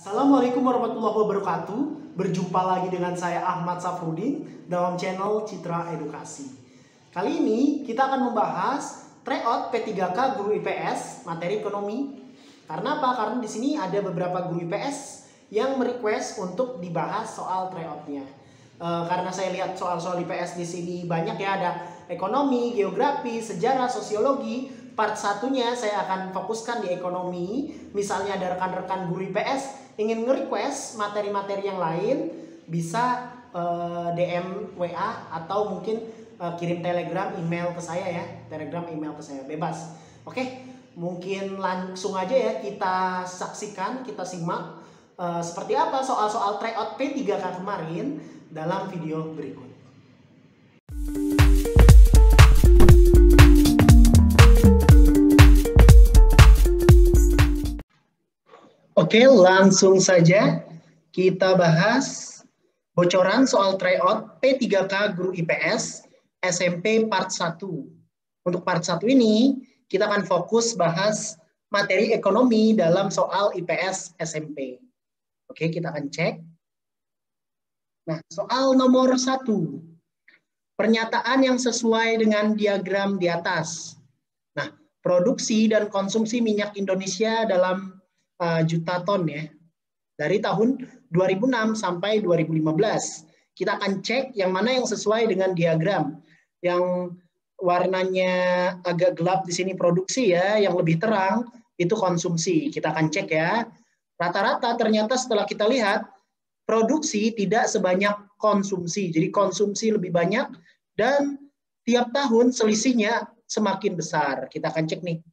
Assalamualaikum warahmatullahi wabarakatuh. Berjumpa lagi dengan saya Ahmad Safrudin dalam channel Citra Edukasi. Kali ini kita akan membahas tryout P3K guru IPS materi ekonomi. Karena apa? Karena di sini ada beberapa guru IPS yang merequest untuk dibahas soal tryoutnya. Karena saya lihat soal-soal IPS di sini banyak ya, ada ekonomi, geografi, sejarah, sosiologi. Part satunya saya akan fokuskan di ekonomi. Misalnya ada rekan-rekan guru IPS ingin nge-request materi-materi yang lain, bisa DM WA atau mungkin kirim telegram, email ke saya ya. Telegram, email ke saya, bebas. Oke, mungkin langsung aja ya kita saksikan, kita simak seperti apa soal-soal tryout P3K kemarin dalam video berikut. Oke, langsung saja kita bahas bocoran soal tryout P3K Guru IPS SMP Part 1. Untuk Part 1 ini, kita akan fokus bahas materi ekonomi dalam soal IPS SMP. Oke, kita akan cek. Nah, soal nomor 1. Pernyataan yang sesuai dengan diagram di atas. Nah, produksi dan konsumsi minyak Indonesia dalam juta ton ya, dari tahun 2006 sampai 2015. Kita akan cek yang mana yang sesuai dengan diagram. Yang warnanya agak gelap di sini produksi ya, yang lebih terang itu konsumsi. Kita akan cek ya. Rata-rata ternyata setelah kita lihat, produksi tidak sebanyak konsumsi. Jadi konsumsi lebih banyak dan tiap tahun selisihnya semakin besar. Kita akan cek nih.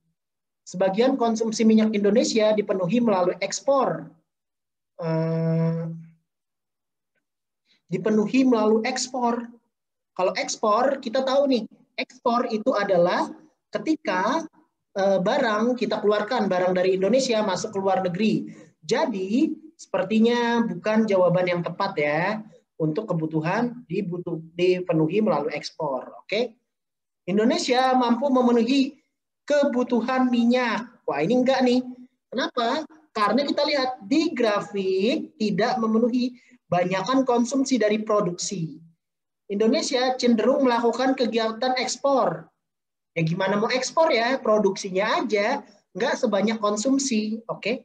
Sebagian konsumsi minyak Indonesia dipenuhi melalui ekspor. Dipenuhi melalui ekspor. Kalau ekspor, kita tahu nih, ekspor itu adalah ketika barang kita keluarkan, barang dari Indonesia masuk ke luar negeri. Jadi, sepertinya bukan jawaban yang tepat ya, untuk kebutuhan dipenuhi melalui ekspor. Oke? Indonesia mampu memenuhi kebutuhan minyak. Wah, ini enggak nih. Kenapa? Karena kita lihat di grafik tidak memenuhi banyakkan konsumsi dari produksi. Indonesia cenderung melakukan kegiatan ekspor. Ya gimana mau ekspor ya? Produksinya aja enggak sebanyak konsumsi. Oke?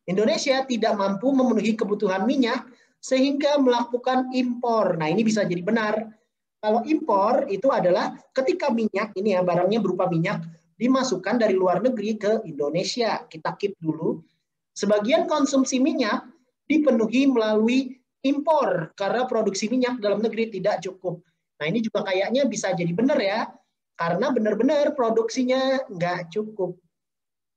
Indonesia tidak mampu memenuhi kebutuhan minyak sehingga melakukan impor. Nah, ini bisa jadi benar. Kalau impor itu adalah ketika minyak, ini ya barangnya berupa minyak, dimasukkan dari luar negeri ke Indonesia. Kita keep dulu. Sebagian konsumsi minyak dipenuhi melalui impor karena produksi minyak dalam negeri tidak cukup. Nah, ini juga kayaknya bisa jadi benar ya, karena benar-benar produksinya nggak cukup.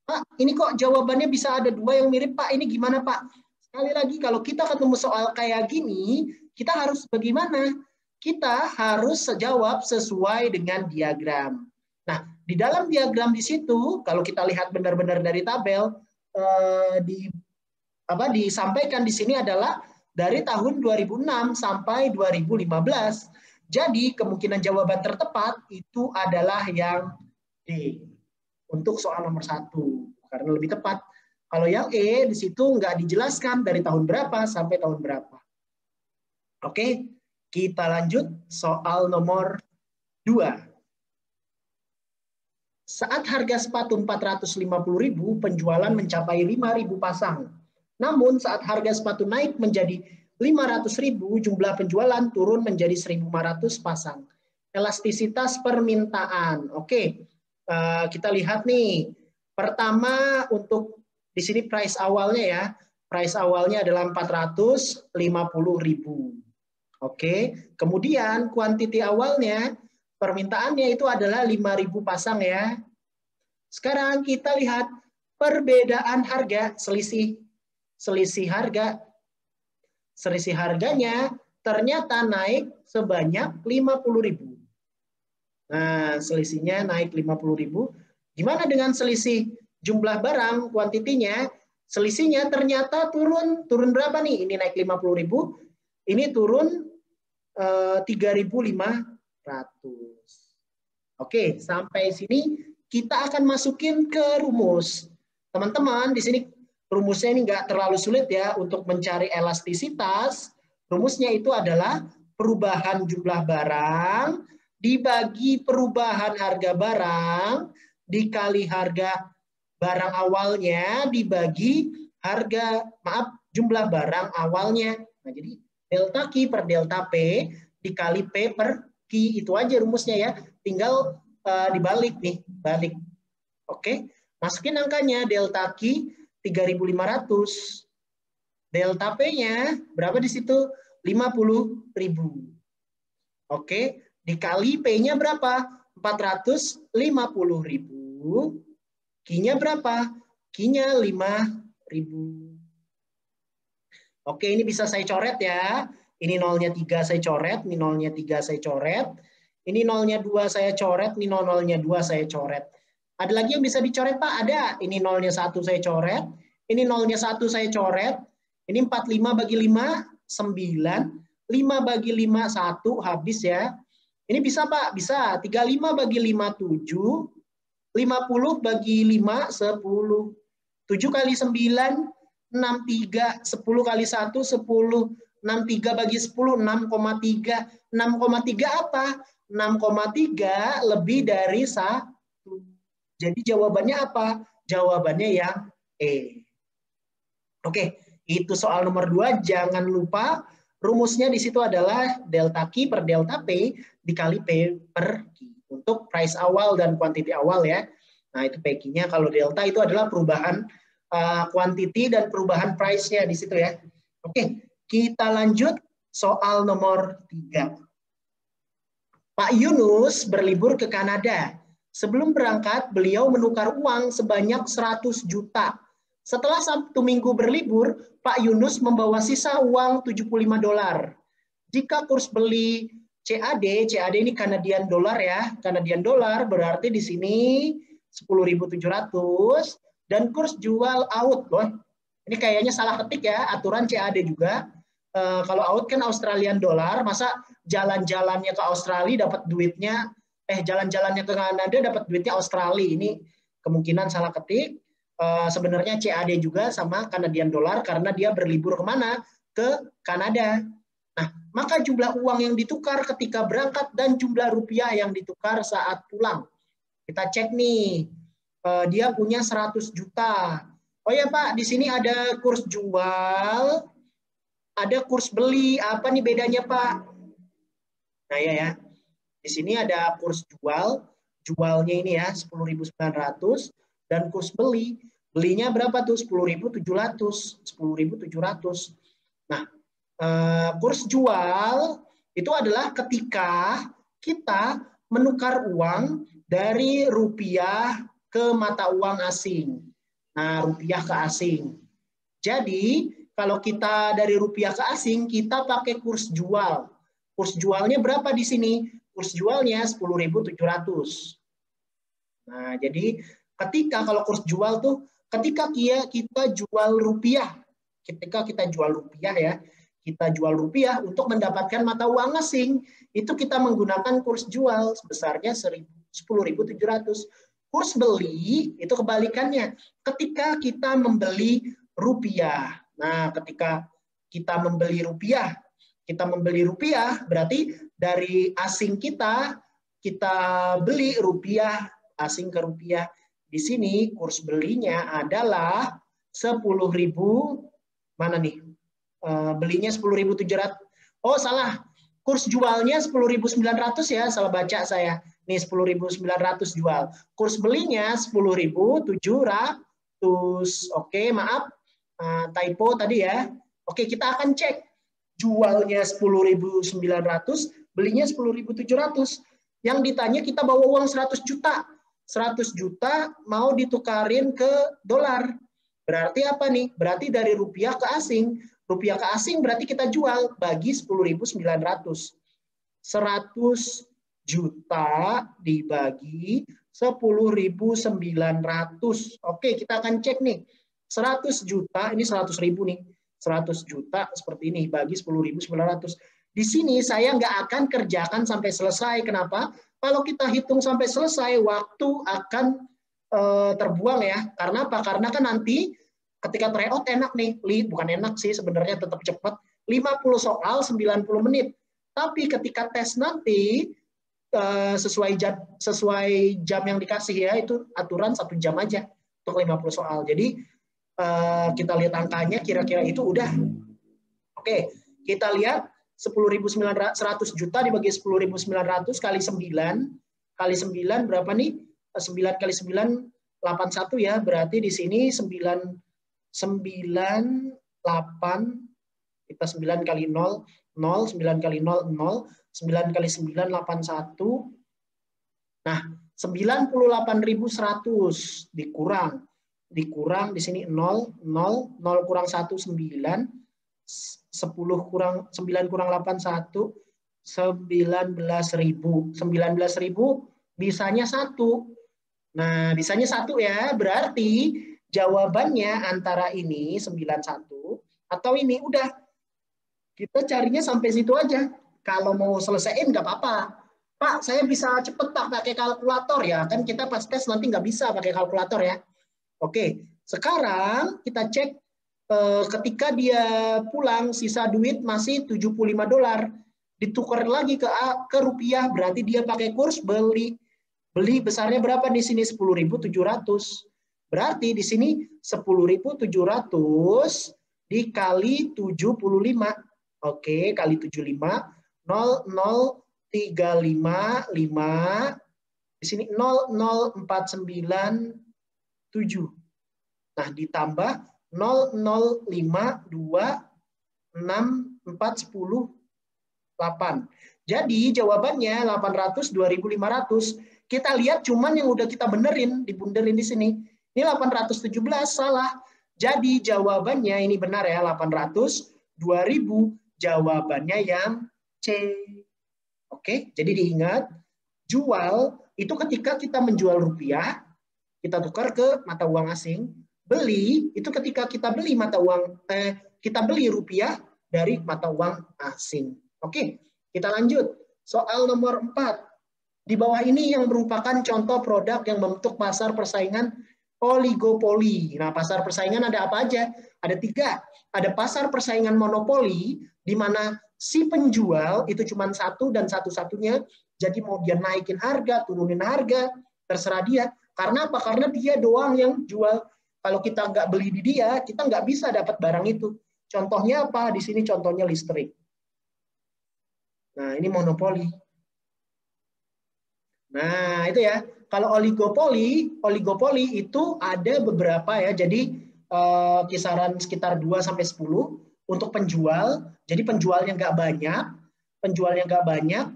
Pak, ini kok jawabannya bisa ada dua yang mirip, Pak. Ini gimana, Pak? Sekali lagi, kalau kita ketemu soal kayak gini, kita harus bagaimana? Kita harus jawab sesuai dengan diagram. Nah, di dalam diagram di situ, kalau kita lihat benar-benar dari tabel, disampaikan di sini adalah dari tahun 2006 sampai 2015. Jadi, kemungkinan jawaban tertepat itu adalah yang D. Untuk soal nomor 1. Karena lebih tepat. Kalau yang E, di situ nggak dijelaskan dari tahun berapa sampai tahun berapa. Oke, kita lanjut soal nomor 2. Saat harga sepatu 450.000, penjualan mencapai 5.000 pasang. Namun saat harga sepatu naik menjadi 500.000, jumlah penjualan turun menjadi 1.500 pasang. Elastisitas permintaan. Oke, kita lihat nih. Pertama untuk di sini price awalnya ya. Price awalnya adalah 450.000. Oke, kemudian kuantiti awalnya permintaannya itu adalah 5.000 pasang ya. Sekarang kita lihat perbedaan harga, selisih harga. Selisih harganya ternyata naik sebanyak 50.000. Nah, selisihnya naik 50.000. Gimana dengan selisih jumlah barang, kuantitinya? Selisihnya ternyata turun. Turun berapa nih? Ini naik 50.000, ini turun 3.500. Oke, sampai sini kita akan masukin ke rumus. Teman-teman, di sini rumusnya ini nggak terlalu sulit ya untuk mencari elastisitas. Rumusnya itu adalah perubahan jumlah barang dibagi perubahan harga barang dikali harga barang awalnya dibagi jumlah barang awalnya. Nah, jadi delta Q per delta P dikali P per Q, itu aja rumusnya ya. Tinggal dibalik nih, balik. Oke, masukin angkanya. Delta Q 3.500. Delta P-nya berapa di situ? 50.000. Oke, dikali P-nya berapa? 450.000. Q-nya berapa? Q-nya 5.000. Oke, ini bisa saya coret ya. Ini nolnya 3 saya coret, ini nolnya 3 saya coret. Ini nolnya 2 saya coret, ini nolnya 2 saya coret. Ada lagi yang bisa dicoret, Pak? Ada. Ini nolnya 1 saya coret, ini nolnya 1 saya coret. Ini 45 bagi 5, 9. 5 bagi 5, 1, habis ya. Ini bisa, Pak? Bisa. 35 bagi 5, 7. 50 bagi 5, 10. 7 kali 9, 63. 10 kali 1, 10. 63 bagi 10, 6,3. 6,3 apa? 6,3 lebih dari 1. Jadi jawabannya apa? Jawabannya yang E. Oke, itu soal nomor 2. Jangan lupa rumusnya di situ adalah delta Q per delta P dikali P per Q. Untuk price awal dan quantity awal ya. Nah, itu PQ-nya. Kalau delta itu adalah perubahan quantity dan perubahan price-nya di situ ya. Oke, kita lanjut soal nomor 3. Pak Yunus berlibur ke Kanada. Sebelum berangkat, beliau menukar uang sebanyak 100 juta. Setelah 1 minggu berlibur, Pak Yunus membawa sisa uang $75. Jika kurs beli CAD ini Canadian dollar ya. Canadian dollar berarti di sini 10.700 dan kurs jual out loh. Ini kayaknya salah ketik ya, aturan CAD juga. Kalau out kan Australian dollar, masa jalan-jalannya ke Australia dapat duitnya, jalan-jalannya ke Kanada dapat duitnya Australia. Ini kemungkinan salah ketik. Sebenarnya CAD juga sama Canadian dollar karena dia berlibur kemana? Ke Kanada. Nah, maka jumlah uang yang ditukar ketika berangkat dan jumlah rupiah yang ditukar saat pulang. Kita cek nih, dia punya 100 juta. Oh ya Pak, di sini ada kurs jual, ada kurs beli. Apa nih bedanya Pak? Nah ya, di sini ada kurs jual, jualnya ini ya 10.900 dan kurs beli, belinya berapa tuh? 10.700, 10.700. Nah, kurs jual itu adalah ketika kita menukar uang dari rupiah ke mata uang asing. Nah, rupiah ke asing. Jadi, kalau kita dari rupiah ke asing, kita pakai kurs jual. Kurs jualnya berapa di sini? Kurs jualnya 10.700. Nah, jadi ketika kalau kurs jual tuh, ketika kita jual rupiah, ketika kita jual rupiah ya, kita jual rupiah untuk mendapatkan mata uang asing, itu kita menggunakan kurs jual sebesarnya 10.700. Kurs beli itu kebalikannya. Ketika kita membeli rupiah. Nah, ketika kita membeli rupiah berarti dari asing kita beli rupiah asing ke rupiah. Di sini kurs belinya adalah 10.000, mana nih? Belinya 10.700. Oh, salah. Kurs jualnya 10.900 ya, salah baca saya. Nih 10.900 jual. Kurs belinya 10.700. Oke, maaf. Typo tadi ya. Oke, kita akan cek. Jualnya 10.900, belinya 10.700. Yang ditanya kita bawa uang 100 juta. 100 juta mau ditukarin ke dolar. Berarti apa nih? Berarti dari rupiah ke asing. Rupiah ke asing berarti kita jual bagi 10.900. 100 juta dibagi 10.900. Oke, kita akan cek nih. 100 juta, ini 100.000 nih. 100 juta seperti ini, bagi 10.900. Di sini saya nggak akan kerjakan sampai selesai. Kenapa? Kalau kita hitung sampai selesai, waktu akan terbuang ya. Karena apa? Karena kan nanti ketika tryout enak nih, bukan enak sih sebenarnya, tetap cepat, 50 soal 90 menit. Tapi ketika tes nanti sesuai jam yang dikasih ya, itu aturan 1 jam aja untuk 50 soal. Jadi kita lihat angkanya kira-kira itu udah. Oke, kita lihat 10.100 juta dibagi 10.900 kali 9 berapa nih? 9 kali 9 81 ya, berarti di sini 98, kita 9 kali 0, 9 kali 0, 9 kali 9, 81. Nah, 98.100 dikurang di sini 0 kurang 1, 9. 10 kurang 9 kurang 81, 19.000. 19.000 bisanya 1. Nah, bisanya 1 ya, berarti jawabannya antara ini 91 atau ini. Udah, kita carinya sampai situ aja. Kalau mau selesaiin nggak apa-apa. Pak, saya bisa cepet Pak pakai kalkulator ya. Kan kita pas tes nanti nggak bisa pakai kalkulator ya. Oke, sekarang kita cek ketika dia pulang sisa duit masih $75. Ditukar lagi ke rupiah, berarti dia pakai kurs beli besarnya berapa di sini? 10.700. Berarti di sini 10.700 dikali 75. Oke, kali 75, 00355, di sini 00497. Nah, ditambah 005264108. Jadi jawabannya 800 2.500. Kita lihat cuman yang udah kita benerin, dibunderin di sini. Ini 817 salah. Jadi jawabannya ini benar ya, 800 2.000. Jawabannya yang C. Oke, jadi diingat, jual itu ketika kita menjual rupiah, kita tukar ke mata uang asing. Beli itu ketika kita beli kita beli rupiah dari mata uang asing. Oke, kita lanjut. Soal nomor 4. Di bawah ini yang merupakan contoh produk yang membentuk pasar persaingan oligopoli. Nah, pasar persaingan ada apa aja? Ada 3. Ada pasar persaingan monopoli, di mana si penjual itu cuma satu dan satu-satunya. Jadi mau dia naikin harga, turunin harga, terserah dia. Karena apa? Karena dia doang yang jual. Kalau kita nggak beli di dia, kita nggak bisa dapat barang itu. Contohnya apa? Di sini contohnya listrik. Nah, ini monopoli. Nah, itu ya. Kalau oligopoli itu ada beberapa ya. Jadi kisaran sekitar 2-10 untuk penjual. Jadi penjualnya nggak banyak,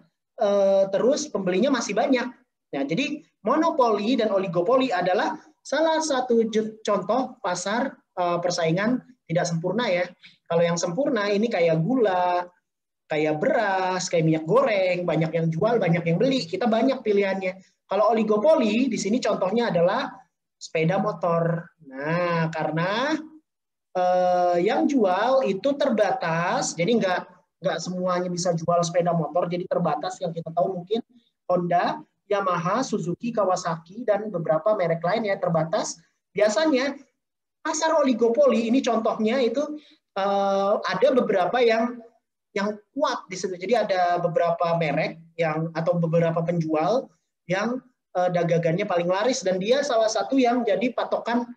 terus pembelinya masih banyak. Nah, jadi monopoli dan oligopoli adalah salah satu contoh pasar persaingan tidak sempurna ya. Kalau yang sempurna ini kayak gula, kayak beras, kayak minyak goreng, banyak yang jual, banyak yang beli, kita banyak pilihannya. Kalau oligopoli, di sini contohnya adalah sepeda motor. Nah, karena yang jual itu terbatas, jadi nggak semuanya bisa jual sepeda motor, jadi terbatas. Yang kita tahu mungkin Honda, Yamaha, Suzuki, Kawasaki, dan beberapa merek lain ya, terbatas. Biasanya pasar oligopoli ini contohnya itu ada beberapa yang kuat di situ. Jadi ada beberapa merek atau beberapa penjual yang dagangannya paling laris, dan dia salah satu yang jadi patokan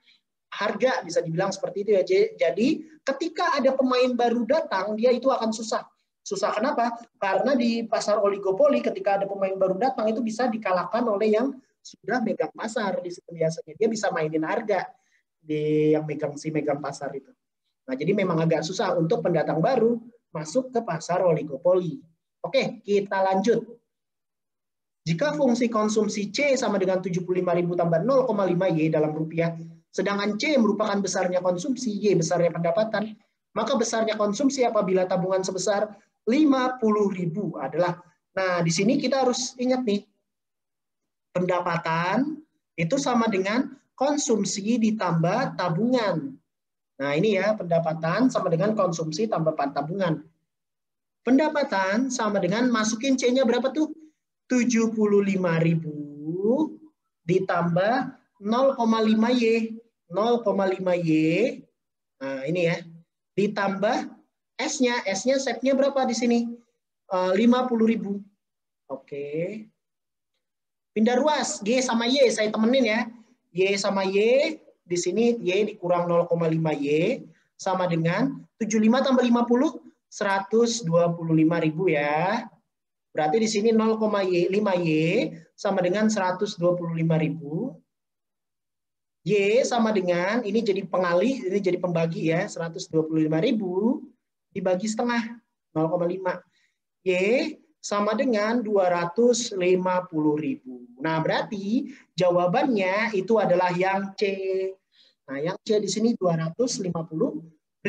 harga, bisa dibilang seperti itu ya. Jadi ketika ada pemain baru datang, dia itu akan susah. Susah kenapa? Karena di pasar oligopoli ketika ada pemain baru datang itu bisa dikalahkan oleh yang sudah megang pasar di situ biasanya. Dia bisa mainin harga di yang megang pasar itu. Nah, jadi memang agak susah untuk pendatang baru masuk ke pasar oligopoli. Oke, kita lanjut. Jika fungsi konsumsi C sama dengan 75.000 tambah 0,5 Y dalam rupiah, sedangkan C merupakan besarnya konsumsi, Y besarnya pendapatan, maka besarnya konsumsi apabila tabungan sebesar 50.000 adalah, nah di sini kita harus ingat nih, pendapatan itu sama dengan konsumsi ditambah tabungan. Nah ini ya, pendapatan sama dengan konsumsi tambah tabungan. Pendapatan sama dengan masukin C-nya berapa tuh? 75.000 ditambah 0,5Y. 0,5Y Nah, ini ya. Ditambah S-nya. S-nya shape-nya berapa di sini? 50.000. Oke. Pindah ruas. Y sama Y. Saya temenin ya. Y sama Y. Di sini Y dikurang 0,5 Y. Sama dengan 75 tambah 50. 125.000 ya. Berarti di sini 0,5Y sama dengan 125.000. Y sama dengan, ini jadi pengalih, ini jadi pembagi ya, 125.000 dibagi setengah, 0,5. Y sama dengan 250.000. Nah, berarti jawabannya itu adalah yang C. Nah, yang C di sini 250.000.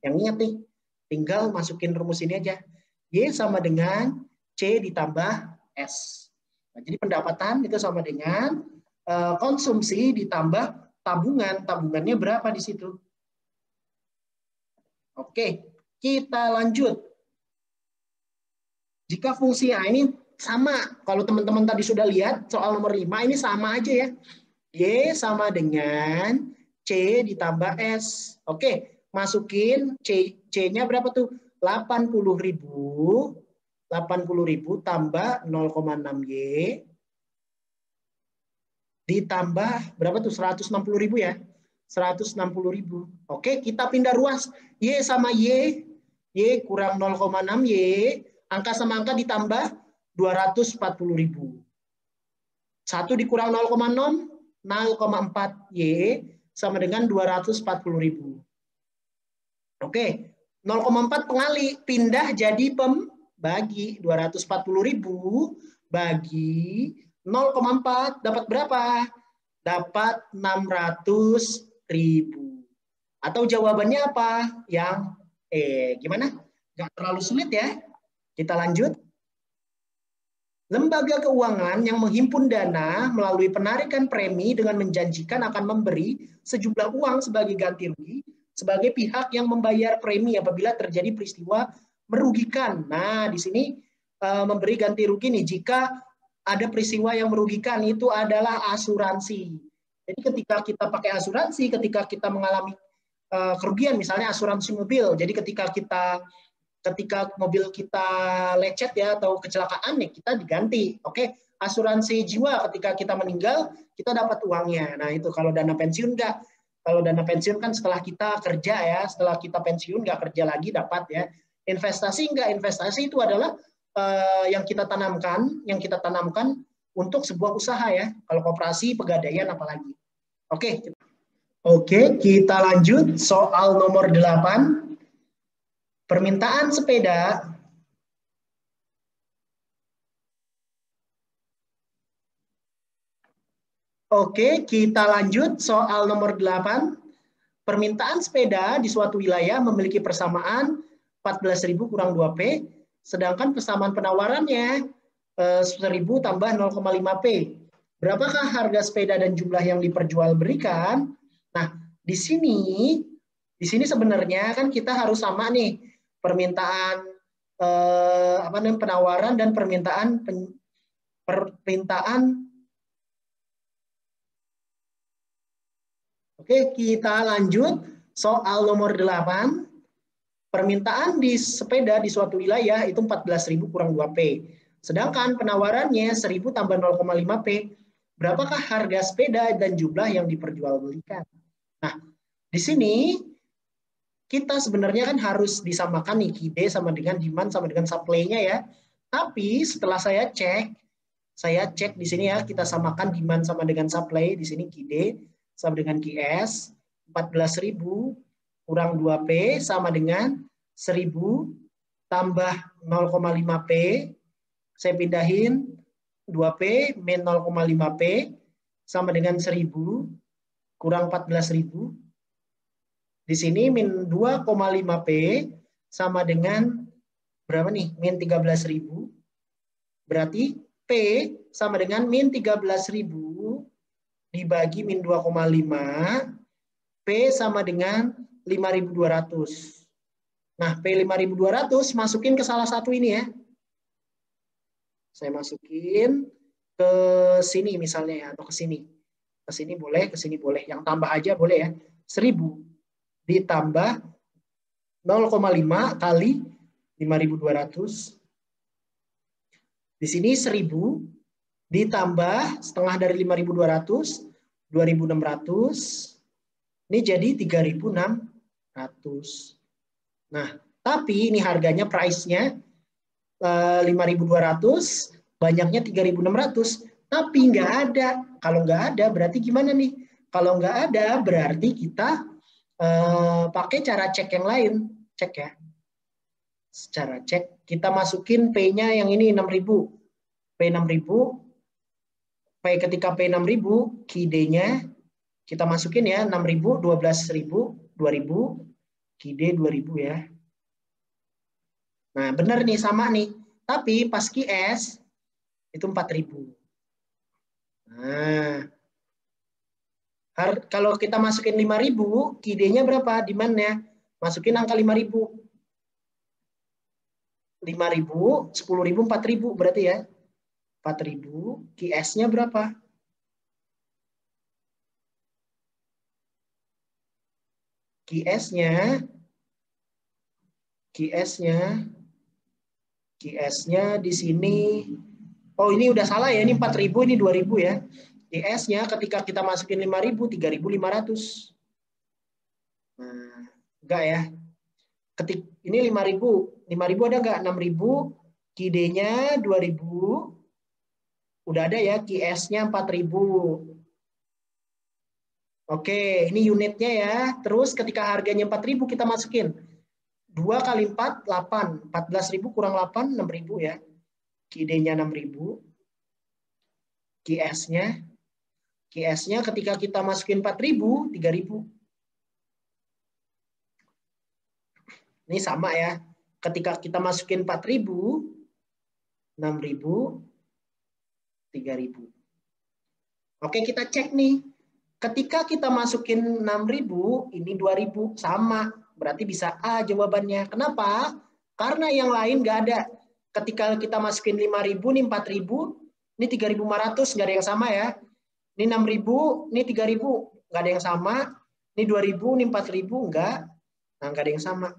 Yang ingat nih, tinggal masukin rumus ini aja. Y sama dengan C ditambah S. Nah, jadi pendapatan itu sama dengan konsumsi ditambah tabungan. Tabungannya berapa di situ? Oke, kita lanjut. Jika fungsi A ini sama, kalau teman-teman tadi sudah lihat soal nomor 5, ini sama aja ya. Y sama dengan C ditambah S. Oke, masukin C-nya berapa tuh? 80.000. 80.000 tambah 0,6Y ditambah berapa tuh? 160.000 ya. 160.000. Oke, kita pindah ruas. Y sama Y. Y kurang 0,6Y. Angka sama angka ditambah 240.000. 1 dikurang 0,6, 0,4Y sama dengan 240.000. Oke, 0,4 pengali. Pindah jadi pembagi. 240.000 bagi 0,4 dapat berapa? Dapat 600.000. Atau jawabannya apa? Yang gimana? Nggak terlalu sulit ya. Kita lanjut. Lembaga keuangan yang menghimpun dana melalui penarikan premi dengan menjanjikan akan memberi sejumlah uang sebagai ganti rugi sebagai pihak yang membayar premi apabila terjadi peristiwa merugikan. Nah, di sini memberi ganti rugi nih jika ada peristiwa yang merugikan, itu adalah asuransi. Jadi ketika kita pakai asuransi, ketika kita mengalami kerugian, misalnya asuransi mobil, jadi ketika mobil kita lecet ya atau kecelakaan ya kita diganti. Oke, asuransi jiwa ketika kita meninggal kita dapat uangnya. Nah, itu kalau dana pensiun enggak. Kalau dana pensiun kan setelah kita kerja ya, setelah kita pensiun nggak kerja lagi dapat ya. Investasi enggak, investasi itu adalah yang kita tanamkan untuk sebuah usaha ya. Kalau koperasi, pegadaian apalagi. Oke, kita lanjut soal nomor 8. Permintaan sepeda Oke, kita lanjut soal nomor 8. Permintaan sepeda di suatu wilayah memiliki persamaan 14.000 kurang 2P, sedangkan persamaan penawarannya 1.000 tambah 0,5P. Berapakah harga sepeda dan jumlah yang diperjualbelikan? Nah, di sini sebenarnya kan kita harus sama nih, permintaan penawaran dan permintaan Oke, kita lanjut soal nomor 8. Permintaan di sepeda di suatu wilayah itu 14.000 kurang 2P. Sedangkan penawarannya 1.000 tambah 0,5P. Berapakah harga sepeda dan jumlah yang diperjualbelikan? Nah, di sini kita sebenarnya kan harus disamakan nih, QD sama dengan demand sama dengan supply-nya ya. Tapi setelah saya cek di sini ya, kita samakan demand sama dengan supply, di sini QD sama dengan QS, 14.000 kurang 2P sama dengan 1.000 tambah 0,5P, saya pindahin 2P min 0,5P sama dengan 1.000 kurang 14.000. Di sini min 2,5P sama dengan berapa nih? Min 13.000. Berarti P sama dengan min 13.000 dibagi min 2,5, P sama dengan 5.200. Nah, P 5.200 masukin ke salah satu ini ya. Saya masukin ke sini misalnya ya, atau ke sini. Ke sini boleh, ke sini boleh. Yang tambah aja boleh ya. 1.000. ditambah 0,5 kali 5.200. Di sini 1.000 ditambah setengah dari 5.200, 2.600. Ini jadi 3.600. Nah, tapi ini harganya, price-nya 5.200, banyaknya 3.600, tapi nggak ada. Kalau nggak ada, berarti gimana nih? Kalau nggak ada, berarti kita pakai cara cek yang lain. Cek ya. Secara cek, kita masukin P-nya yang ini 6.000. P6.000. Ketika P6.000, KID-nya kita masukin ya, 6.000, 12.000, 2.000, KID 2.000 ya. Nah, benar nih, sama nih. Tapi pas QS itu 4.000. Nah, kalau kita masukin 5.000, KID-nya berapa? Demand-nya. Masukin angka 5.000. 5.000, 10.000, 4.000 berarti ya. 4.000, QS-nya berapa? QS-nya di sini, oh ini udah salah ya, ini 4.000, ini 2.000 ya. QS-nya ketika kita masukin 5.000, 3.500. Nah, enggak ya. Ini 5.000, 5.000 ada enggak? 6.000, KID-nya 2.000, udah ada ya, QS-nya 4.000. Oke, ini unitnya ya. Terus ketika harganya 4.000 kita masukin 2 kali 4, 8. 14.000 kurang 8, 6.000 ya. KID-nya 6.000. QS-nya ketika kita masukin 4.000, 3.000. Ini sama ya. Ketika kita masukin 4.000, 6.000, 3.000. Oke, kita cek nih. Ketika kita masukin 6.000, ini 2.000, sama. Berarti bisa A jawabannya. Kenapa? Karena yang lain nggak ada. Ketika kita masukin 5.000, ini 4.000, ini 3.500, nggak ada yang sama ya. Ini 6.000, ini 3.000, nggak ada yang sama. Ini 2.000, ini 4.000, nggak. Nah, nggak ada yang sama.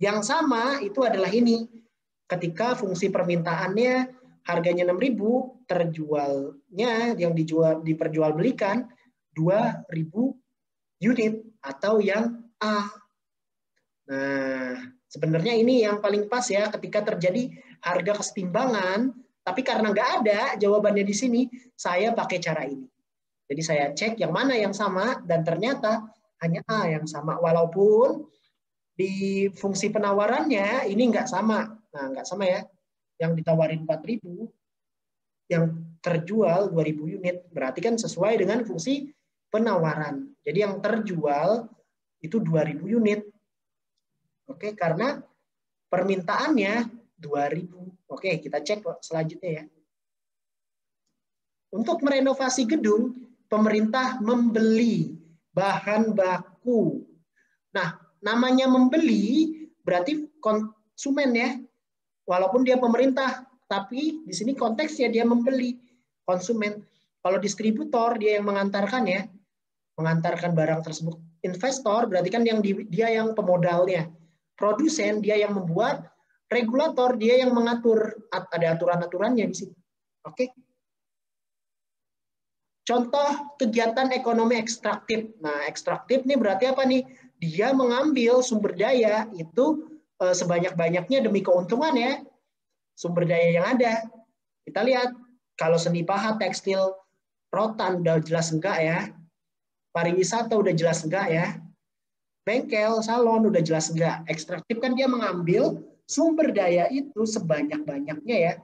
Yang sama itu adalah ini. Ketika fungsi permintaannya harganya 6.000, terjualnya yang diperjualbelikan 2.000 unit atau yang A. Nah, sebenarnya ini yang paling pas ya ketika terjadi harga kesetimbangan, tapi karena nggak ada jawabannya di sini, saya pakai cara ini. Jadi saya cek yang mana yang sama dan ternyata hanya A yang sama, walaupun di fungsi penawarannya ini nggak sama. Nah, nggak sama ya. Yang ditawarin 4.000, yang terjual 2.000 unit. Berarti kan sesuai dengan fungsi penawaran. Jadi yang terjual itu 2.000 unit. Oke, karena permintaannya 2.000. Oke, kita cek selanjutnya ya. Untuk merenovasi gedung, pemerintah membeli bahan baku. Nah, namanya membeli berarti konsumen ya. Walaupun dia pemerintah, tapi di sini konteksnya dia membeli, konsumen. Kalau distributor dia yang mengantarkan ya, mengantarkan barang tersebut. Investor berarti kan dia yang pemodalnya. Produsen dia yang membuat, regulator dia yang mengatur, ada aturan-aturannya di sini. Oke. Contoh kegiatan ekonomi ekstraktif. Nah, ekstraktif ini berarti apa nih? Dia mengambil sumber daya itu sebanyak-banyaknya demi keuntungan ya. Sumber daya yang ada. Kita lihat, kalau seni pahat, tekstil, rotan udah jelas enggak ya. Pariwisata udah jelas enggak ya. Bengkel, salon udah jelas enggak. Ekstraktif kan dia mengambil sumber daya itu sebanyak-banyaknya ya.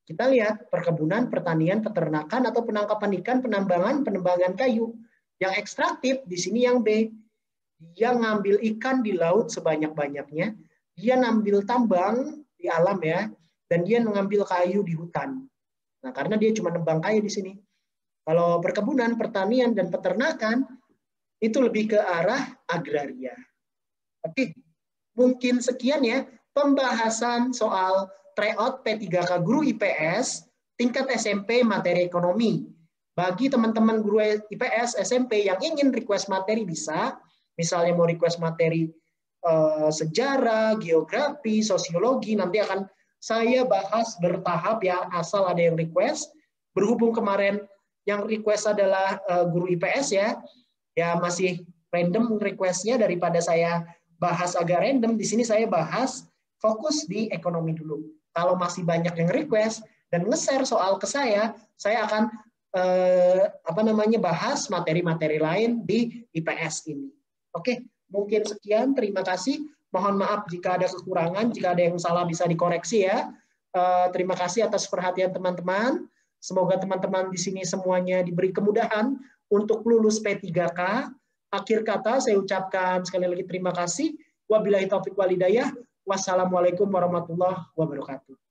Kita lihat perkebunan, pertanian, peternakan, atau penangkapan ikan, penambangan, penembangan kayu. Yang ekstraktif di sini yang B. Dia ngambil ikan di laut sebanyak-banyaknya. Dia ngambil tambang di alam ya. Dan dia mengambil kayu di hutan. Nah, karena dia cuma nembang kayu di sini. Kalau perkebunan, pertanian, dan peternakan, itu lebih ke arah agraria. Oke, mungkin sekian ya pembahasan soal tryout P3K Guru IPS tingkat SMP materi ekonomi. Bagi teman-teman guru IPS SMP yang ingin request materi bisa, Misalnya mau request materi sejarah, geografi, sosiologi, nanti akan saya bahas bertahap ya, asal ada yang request. Berhubung kemarin yang request adalah guru IPS ya, ya masih random requestnya daripada saya bahas agak random. Di sini saya bahas fokus di ekonomi dulu. Kalau masih banyak yang request dan nge-share soal ke saya akan bahas materi-materi lain di IPS ini. Oke, mungkin sekian. Terima kasih. Mohon maaf jika ada kekurangan, jika ada yang salah bisa dikoreksi ya. Terima kasih atas perhatian teman-teman. Semoga teman-teman di sini semuanya diberi kemudahan untuk lulus P3K. Akhir kata saya ucapkan sekali lagi terima kasih. Wabillahi taufiq wal hidayah. Wassalamualaikum warahmatullahi wabarakatuh.